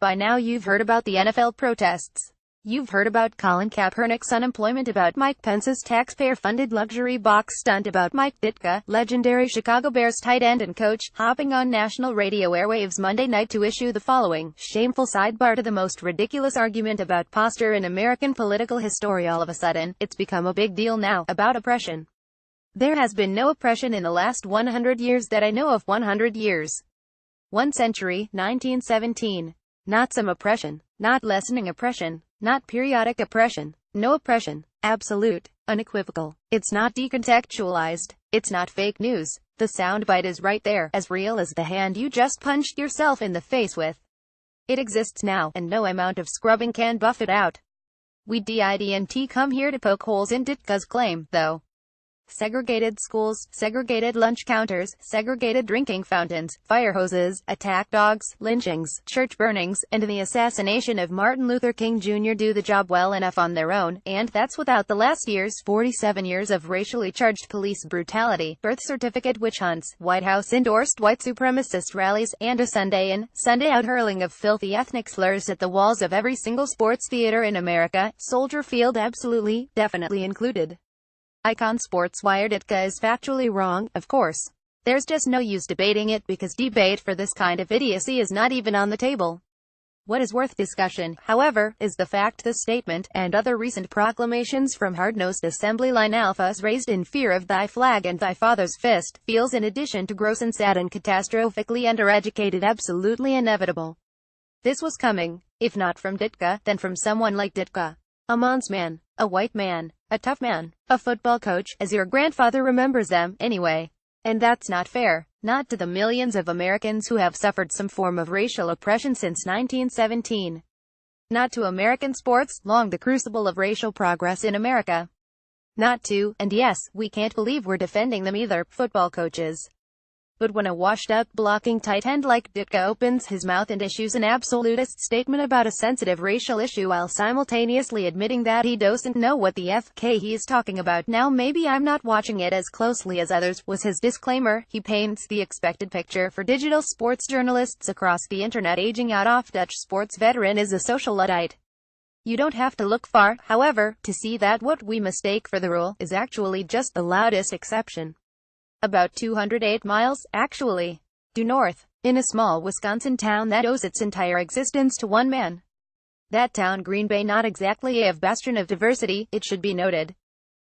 By now you've heard about the NFL protests. You've heard about Colin Kaepernick's unemployment, about Mike Pence's taxpayer-funded luxury box stunt, about Mike Ditka, legendary Chicago Bears tight end and coach, hopping on national radio airwaves Monday night to issue the following shameful sidebar to the most ridiculous argument about posture in American political history. All of a sudden, it's become a big deal now, about oppression. There has been no oppression in the last 100 years that I know of. 100 years. 1 century, 1917. Not some oppression. Not lessening oppression. Not periodic oppression. No oppression. Absolute. Unequivocal. It's not decontextualized. It's not fake news. The soundbite is right there, as real as the hand you just punched yourself in the face with. It exists now, and no amount of scrubbing can buff it out. We didn't come here to poke holes in Ditka's claim, though. Segregated schools, segregated lunch counters, segregated drinking fountains, fire hoses, attack dogs, lynchings, church burnings, and the assassination of Martin Luther King Jr. do the job well enough on their own, and that's without the last year's 47 years of racially charged police brutality, birth certificate witch hunts, White House-endorsed white supremacist rallies, and a Sunday in, Sunday out hurling of filthy ethnic slurs at the walls of every single sports theater in America, Soldier Field absolutely, definitely included. Icon Sports Wire. Ditka is factually wrong, of course. There's just no use debating it, because debate for this kind of idiocy is not even on the table. What is worth discussion, however, is the fact this statement, and other recent proclamations from hard-nosed assembly line alphas raised in fear of thy flag and thy father's fist, feels, in addition to gross and sad and catastrophically undereducated, absolutely inevitable. This was coming, if not from Ditka, then from someone like Ditka. A man's man. A white man. A tough man. A football coach, as your grandfather remembers them, anyway. And that's not fair. Not to the millions of Americans who have suffered some form of racial oppression since 1917. Not to American sports, long the crucible of racial progress in America. Not to, and yes, we can't believe we're defending them either, football coaches. But when a washed-up, blocking tight end like Ditka opens his mouth and issues an absolutist statement about a sensitive racial issue while simultaneously admitting that he doesn't know what the FK he is talking about, now maybe I'm not watching it as closely as others, was his disclaimer, he paints the expected picture for digital sports journalists across the internet. Aging out off-Dutch sports veteran is a social Luddite. You don't have to look far, however, to see that what we mistake for the rule is actually just the loudest exception. About 208 miles, actually, due north, in a small Wisconsin town that owes its entire existence to one man. That town, Green Bay, not exactly a bastion of diversity, it should be noted.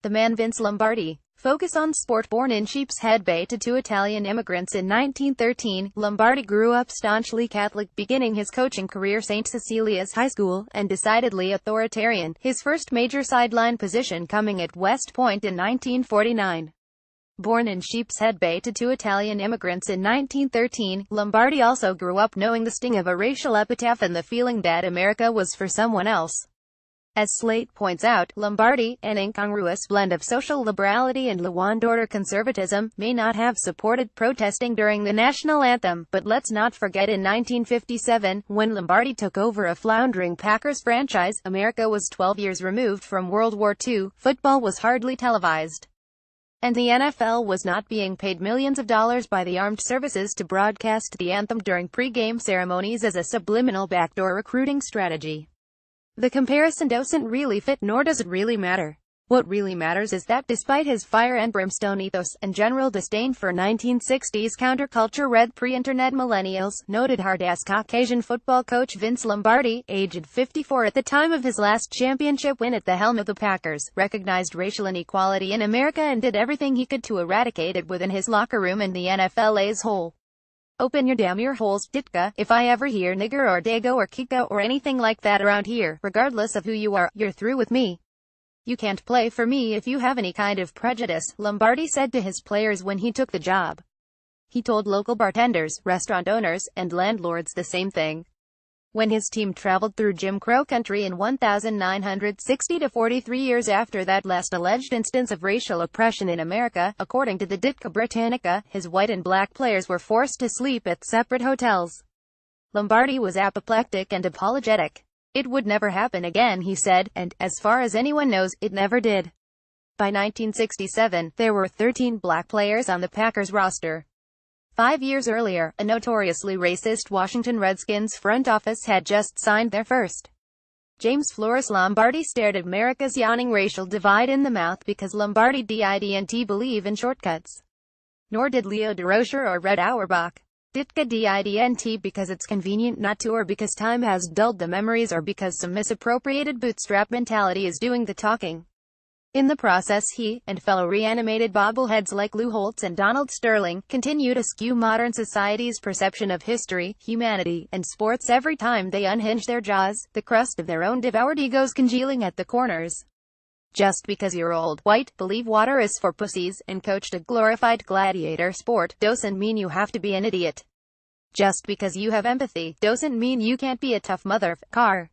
The man Vince Lombardi. Focus on sport. Born in Sheepshead Bay to 2 Italian immigrants in 1913, Lombardi grew up staunchly Catholic, beginning his coaching career St. Cecilia's High School, and decidedly authoritarian, his first major sideline position coming at West Point in 1949. Born in Sheepshead Bay to 2 Italian immigrants in 1913, Lombardi also grew up knowing the sting of a racial epitaph and the feeling that America was for someone else. As Slate points out, Lombardi, an incongruous blend of social liberality and law and order conservatism, may not have supported protesting during the national anthem, but let's not forget in 1957, when Lombardi took over a floundering Packers franchise, America was 12 years removed from World War II, football was hardly televised. And the NFL was not being paid millions of dollars by the armed services to broadcast the anthem during pre-game ceremonies as a subliminal backdoor recruiting strategy. The comparison doesn't really fit, nor does it really matter. What really matters is that despite his fire and brimstone ethos, and general disdain for 1960s counterculture read pre-internet millennials, noted hard-ass Caucasian football coach Vince Lombardi, aged 54 at the time of his last championship win at the helm of the Packers, recognized racial inequality in America and did everything he could to eradicate it within his locker room and the NFL as whole. Open your damn ear holes, Ditka. If I ever hear nigger or dago or kiko or anything like that around here, regardless of who you are, you're through with me. You can't play for me if you have any kind of prejudice, Lombardi said to his players when he took the job. He told local bartenders, restaurant owners, and landlords the same thing. When his team traveled through Jim Crow country in 1960 to 43 years after that last alleged instance of racial oppression in America, according to the Ditka Britannica, his white and black players were forced to sleep at separate hotels. Lombardi was apoplectic and apologetic. It would never happen again, he said, and, as far as anyone knows, it never did. By 1967, there were 13 black players on the Packers roster. 5 years earlier, a notoriously racist Washington Redskins front office had just signed their first. James Flores Lombardi stared at America's yawning racial divide in the mouth because Lombardi didn't believe in shortcuts. Nor did Leo DeRocher or Red Auerbach. Ditka didn't because it's convenient not to, or because time has dulled the memories, or because some misappropriated bootstrap mentality is doing the talking. In the process, he, and fellow reanimated bobbleheads like Lou Holtz and Donald Sterling, continue to skew modern society's perception of history, humanity, and sports every time they unhinge their jaws, the crust of their own devoured egos congealing at the corners. Just because you're old, white, believe water is for pussies, and coached a glorified gladiator sport, doesn't mean you have to be an idiot. Just because you have empathy, doesn't mean you can't be a tough motherfucker.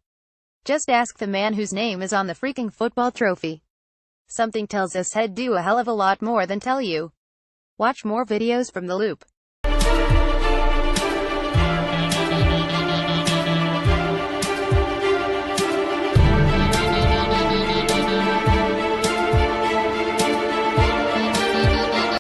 Just ask the man whose name is on the freaking football trophy. Something tells us he'd do a hell of a lot more than tell you. Watch more videos from The Loop.